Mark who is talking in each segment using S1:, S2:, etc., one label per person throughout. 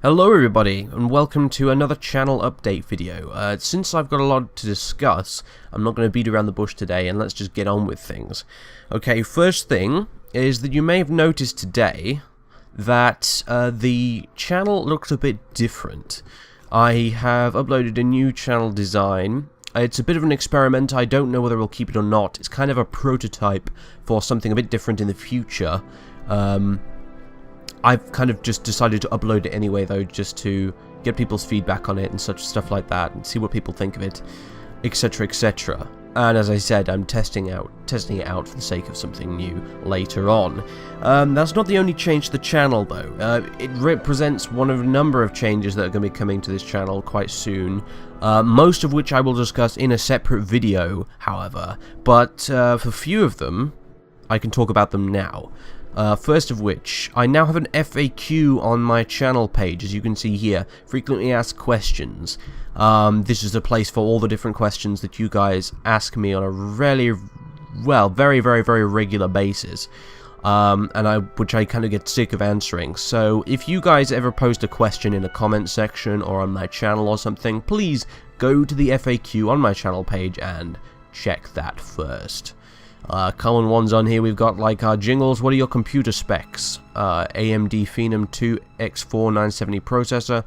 S1: Hello everybody, and welcome to another channel update video. Since I've got a lot to discuss, I'm not going to beat around the bush today, and let's just get on with things. Okay, first thing is that you may have noticed today that the channel looks a bit different. I have uploaded a new channel design. It's a bit of an experiment. I don't know whether we'll keep it or not. It's kind of a prototype for something a bit different in the future. I've kind of just decided to upload it anyway, though, just to get people's feedback on it and such stuff like that, and see what people think of it, etc., etc. And as I said, I'm testing it out for the sake of something new later on. That's not the only change to the channel, though. It represents one of a number of changes that are going to be coming to this channel quite soon. Most of which I will discuss in a separate video, however. But for a few of them, I can talk about them now. First of which, I now have an FAQ on my channel page, as you can see here, frequently asked questions. This is a place for all the different questions that you guys ask me on a very regular basis, which I kind of get sick of answering. So if you guys ever post a question in a comment section or on my channel or something, please go to the FAQ on my channel page and check that first. Common ones on here, we've got like our jingles. What are your computer specs? AMD Phenom 2 X4 970 processor,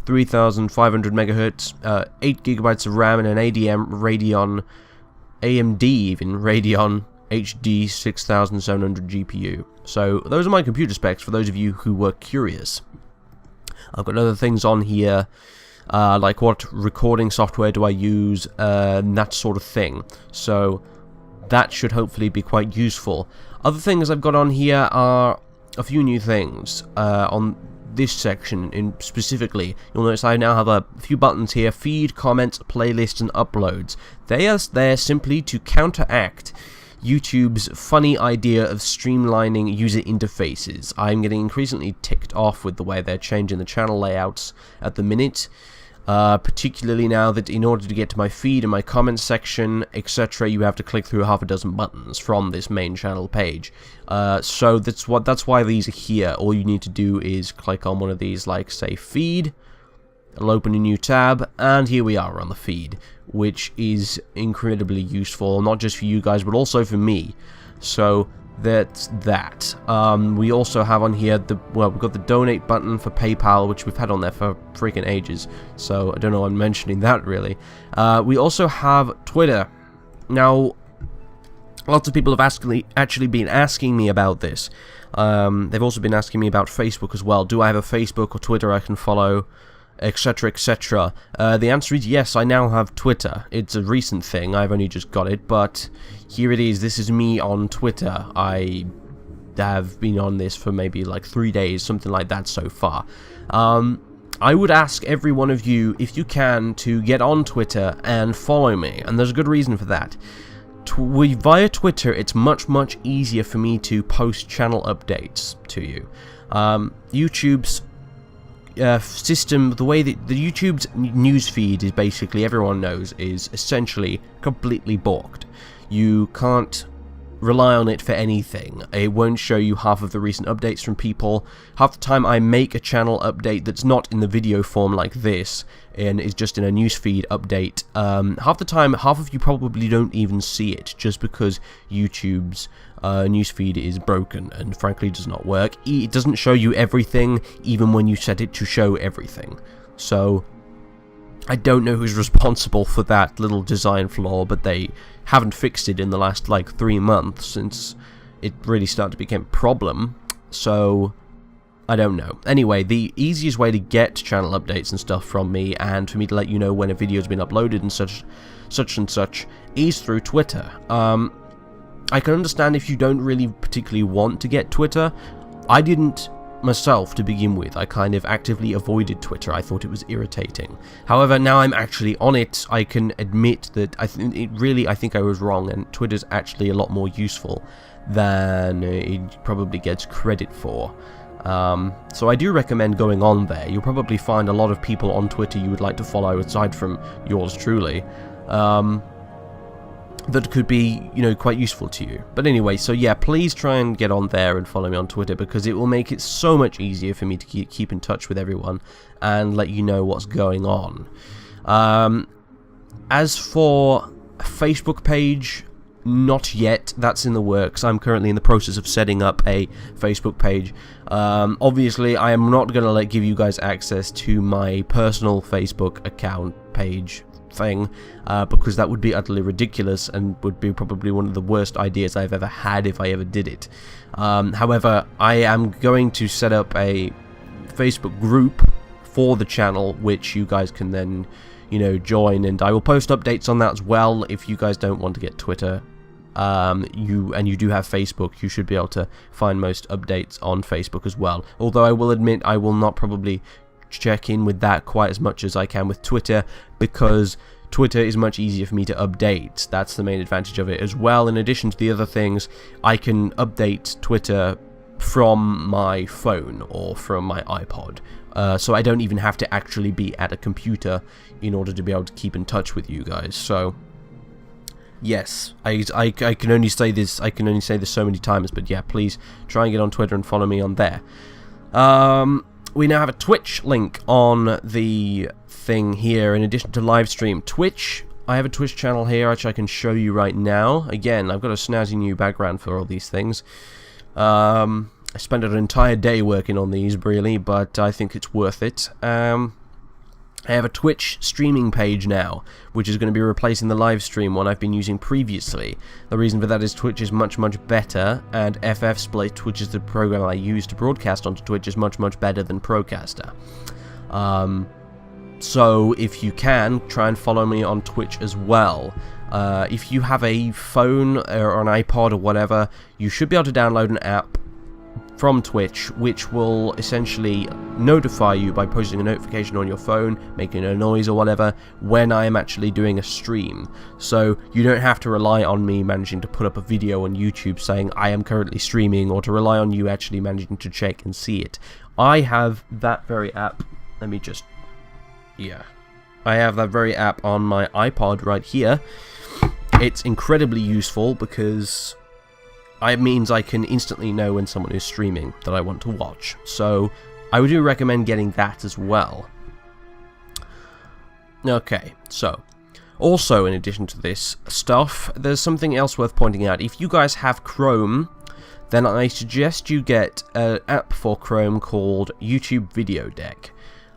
S1: 3500 MHz, 8 GB of RAM, and an AMD Radeon HD 6700 GPU. So those are my computer specs for those of you who were curious. I've got other things on here, like what recording software do I use, and that sort of thing. So that should hopefully be quite useful. Other things I've got on here are a few new things. On this section specifically, you'll notice I now have a few buttons here: feed, comments, playlists, and uploads. They are there simply to counteract YouTube's funny idea of streamlining user interfaces. I'm getting increasingly ticked off with the way they're changing the channel layouts at the minute. Particularly now that in order to get to my feed and my comments section, etc., you have to click through half a dozen buttons from this main channel page. So that's why these are here. All you need to do is click on one of these, like say feed. It'll open a new tab, and here we are on the feed, which is incredibly useful, not just for you guys, but also for me. So that's that. We also have on here we've got the donate button for PayPal, which we've had on there for freaking ages, so I don't know why I'm mentioning that really. We also have Twitter. Now, lots of people have actually been asking me about this. They've also been asking me about Facebook as well. Do I have a Facebook or Twitter I can follow, etc., etc.? The answer is yes, I now have Twitter. It's a recent thing, I've only just got it, but here it is. This is me on Twitter. I have been on this for maybe like 3 days, something like that so far. I would ask every one of you, if you can, to get on Twitter and follow me, and there's a good reason for that. Via Twitter, it's much easier for me to post channel updates to you. YouTube's system, the way that the YouTube's newsfeed is basically, everyone knows, is essentially completely balked. You can't rely on it for anything. It won't show you half of the recent updates from people. Half the time I make a channel update that's not in the video form like this, and is just in a newsfeed update. Half the time, half of you probably don't even see it, just because YouTube's newsfeed is broken and frankly does not work. It doesn't show you everything, even when you set it to show everything. So I don't know who's responsible for that little design flaw, but they haven't fixed it in the last like 3 months since it really started to become a problem. So I don't know. Anyway, the easiest way to get channel updates and stuff from me, and for me to let you know when a video's been uploaded and such, is through Twitter. I can understand if you don't really particularly want to get Twitter. I didn't myself to begin with. I kind of actively avoided Twitter. I thought it was irritating. However, now I'm actually on it, I can admit that I think I was wrong, and Twitter's actually a lot more useful than it probably gets credit for. So I do recommend going on there. You'll probably find a lot of people on Twitter you would like to follow aside from yours truly. that could be, quite useful to you. But anyway, so yeah, please try and get on there and follow me on Twitter, because it will make it so much easier for me to keep in touch with everyone and let you know what's going on. As for a Facebook page, not yet. That's in the works. I'm currently in the process of setting up a Facebook page. Obviously, I am not going to give you guys access to my personal Facebook account page thing, because that would be utterly ridiculous and would be probably one of the worst ideas I've ever had if I ever did it. However, I am going to set up a Facebook group for the channel, which you guys can then, join, and I will post updates on that as well. If you guys don't want to get Twitter, you do have Facebook, you should be able to find most updates on Facebook as well. Although I will admit I will not probably check in with that quite as much as I can with Twitter, because Twitter is much easier for me to update. That's the main advantage of it as well. In addition to the other things, I can update Twitter from my phone or from my iPod, so I don't even have to actually be at a computer in order to be able to keep in touch with you guys. So yes, I can only say this so many times, but yeah, please try and get on Twitter and follow me on there. We now have a Twitch link on the thing here, in addition to live stream. Twitch, I have a Twitch channel here, which I can show you right now. Again, I've got a snazzy new background for all these things. I spent an entire day working on these, really, but I think it's worth it. I have a Twitch streaming page now, which is going to be replacing the live stream one I've been using previously. The reason for that is Twitch is much better, and FFsplit, which is the program I use to broadcast onto Twitch, is much better than Procaster. So if you can, try and follow me on Twitch as well. If you have a phone or an iPod or whatever, you should be able to download an app from Twitch, which will essentially notify you by posting a notification on your phone, making a noise or whatever, when I am actually doing a stream. So you don't have to rely on me managing to put up a video on YouTube saying I am currently streaming, or to rely on you actually managing to check and see it. I have that very app. I have that very app on my iPod right here. It's incredibly useful because it means I can instantly know when someone is streaming that I want to watch. So I would recommend getting that as well. Okay, so also in addition to this stuff, there's something else worth pointing out. If you guys have Chrome, then I suggest you get an app for Chrome called YouTube Video Deck.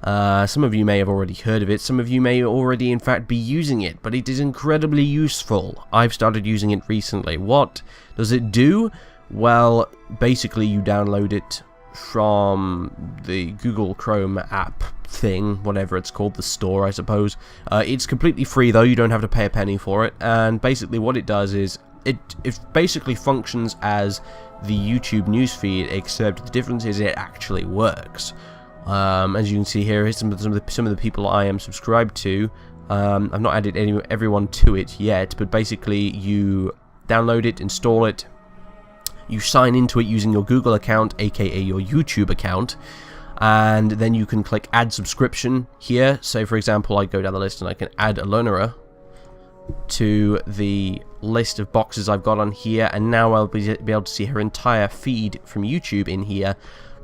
S1: Some of you may have already heard of it, some of you may already in fact be using it, but it is incredibly useful. I've started using it recently. What does it do? Well, basically you download it from the Google Chrome app thing, whatever it's called, the store I suppose. It's completely free though, you don't have to pay a penny for it, and basically what it does is it basically functions as the YouTube newsfeed, except the difference is it actually works. As you can see here, here's some of the people I am subscribed to. I've not added everyone to it yet, but basically you download it, install it, you sign into it using your Google account, aka your YouTube account, and then you can click add subscription here. So for example, I go down the list and I can add Alonora to the list of boxes I've got on here, and now I'll be able to see her entire feed from YouTube in here,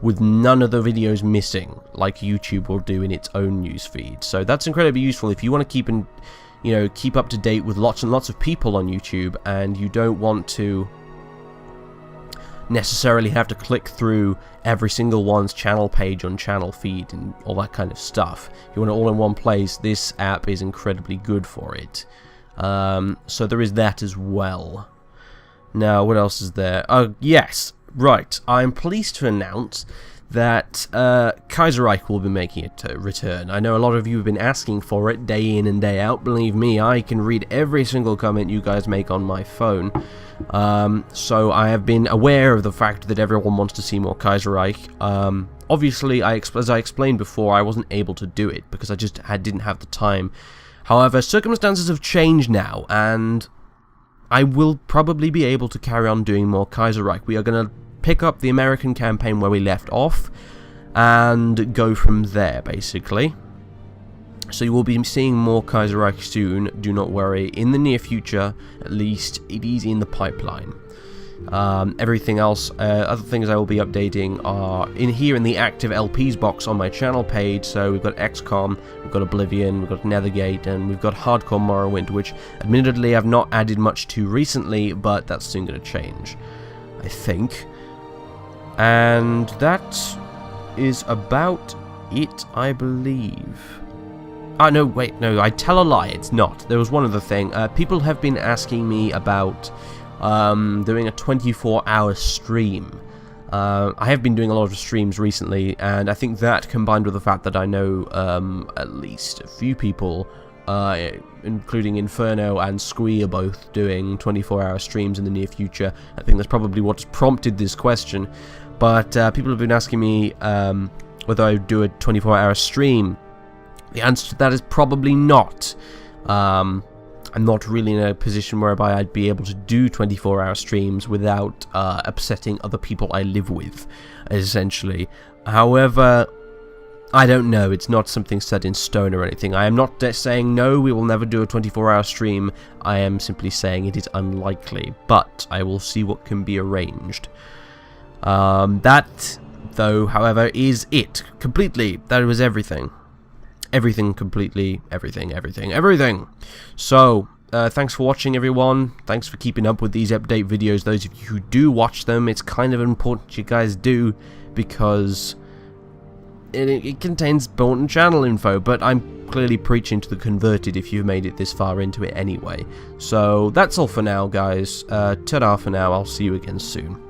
S1: with none of the videos missing, like YouTube will do in its own news feed. So that's incredibly useful if you want to keep up to date with lots and lots of people on YouTube, and you don't want to necessarily have to click through every single one's channel page on channel feed and all that kind of stuff. You want it all in one place. This app is incredibly good for it. So there is that as well. Now, what else is there? Oh, yes. Right, I'm pleased to announce that Kaiserreich will be making a return. I know a lot of you have been asking for it day in and day out. Believe me, I can read every single comment you guys make on my phone. So I have been aware of the fact that everyone wants to see more Kaiserreich. Obviously, as I explained before, I wasn't able to do it because I just didn't have the time. However, circumstances have changed now, and I will probably be able to carry on doing more Kaiserreich. We are going to pick up the American campaign where we left off and go from there, basically. So you will be seeing more Kaiserreich soon, do not worry. In the near future, at least, it is in the pipeline. Everything else, other things I will be updating are in the active LPs box on my channel page. So we've got XCOM, we've got Oblivion, we've got Nethergate, and we've got Hardcore Morrowind, which admittedly I've not added much to recently, but that's soon going to change, I think. And that is about it, I believe. Oh, no, wait, no, I tell a lie, it's not. There was one other thing. People have been asking me about doing a 24-hour stream. I have been doing a lot of streams recently, and I think that, combined with the fact that I know at least a few people, including Inferno and Squee, are both doing 24-hour streams in the near future. I think that's probably what's prompted this question. But people have been asking me whether I would do a 24-hour stream. The answer to that is probably not. I'm not really in a position whereby I'd be able to do 24-hour streams without upsetting other people I live with, essentially. However, I don't know. It's not something set in stone or anything. I am not saying, no, we will never do a 24-hour stream. I am simply saying it is unlikely, but I will see what can be arranged. That, though, however, is it. Completely. That was everything. Everything completely, everything. So, thanks for watching, everyone. Thanks for keeping up with these update videos. Those of you who do watch them, it's kind of important you guys do, because it contains important channel info, but I'm clearly preaching to the converted if you've made it this far into it anyway. So, that's all for now, guys. Ta-da for now. I'll see you again soon.